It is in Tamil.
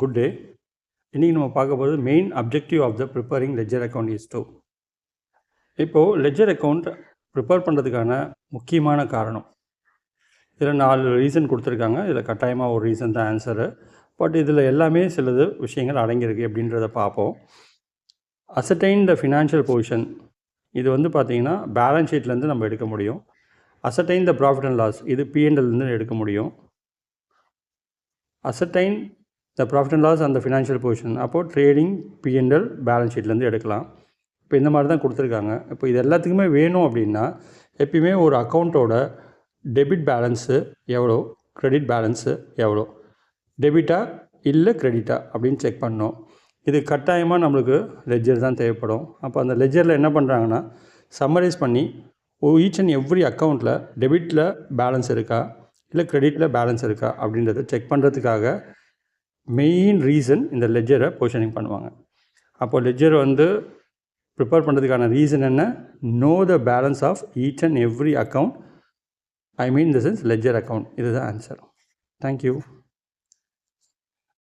Good day. இன்றைக்கி நம்ம பார்க்க போகிறது main objective of the preparing ledger account is to. இப்போது லெட்ஜர் அக்கௌண்ட் ப்ரிப்பேர் பண்ணுறதுக்கான முக்கியமான காரணம் இதில் 4 ரீசன் கொடுத்துருக்காங்க. இதில் கட்டாயமாக ஒரு ரீசன் தான் ஆன்சரு. பட் இதில் எல்லாமே சிலது விஷயங்கள் அடங்கியிருக்கு அப்படின்றத பார்ப்போம். அசர்டைன் த ஃபினான்ஷியல் பொசிஷன், இது வந்து பார்த்திங்கன்னா பேலன்ஸ் ஷீட்லேருந்து நம்ம எடுக்க முடியும். Ascertain the profit and loss, இது P&Lலேருந்து எடுக்க முடியும். Ascertain the profit and loss அந்த ஃபினான்ஷியல் பொசிஷன், அப்போது ட்ரேடிங் P&L பேலன்ஸ் ஷீட்லேருந்து எடுக்கலாம். இப்போ இந்த மாதிரி தான் கொடுத்துருக்காங்க. இப்போ இது எல்லாத்துக்குமே வேணும் அப்படின்னா எப்பயுமே ஒரு அக்கௌண்ட்டோட டெபிட் பேலன்ஸு எவ்வளோ, க்ரெடிட் பேலன்ஸு எவ்வளோ, டெபிட்டா இல்லை க்ரெடிட்டா அப்படின்னு செக் பண்ணோம். இது கட்டாயமாக நம்மளுக்கு லெட்ஜர் தான் தேவைப்படும். அப்போ அந்த லெட்ஜரில் என்ன பண்ணுறாங்கன்னா சம்மரைஸ் பண்ணி ஈச் அண்ட் எவ்ரி அக்கௌண்ட்டில் டெபிட்டில் பேலன்ஸ் இருக்கா இல்லை க்ரெடிட்டில் பேலன்ஸ் இருக்கா அப்படின்றத செக் பண்ணுறதுக்காக மெயின் ரீசன் இந்த லெட்ஜரை பொசிஷனிங் பண்ணுவாங்க. அப்போ லெட்ஜர் வந்து ப்ரிப்பேர் பண்ணுறதுக்கான ரீசன் என்ன? Know the balance of each and every account, I mean the sense ledger account. இதுதான் ஆன்சர். தேங்க்யூ.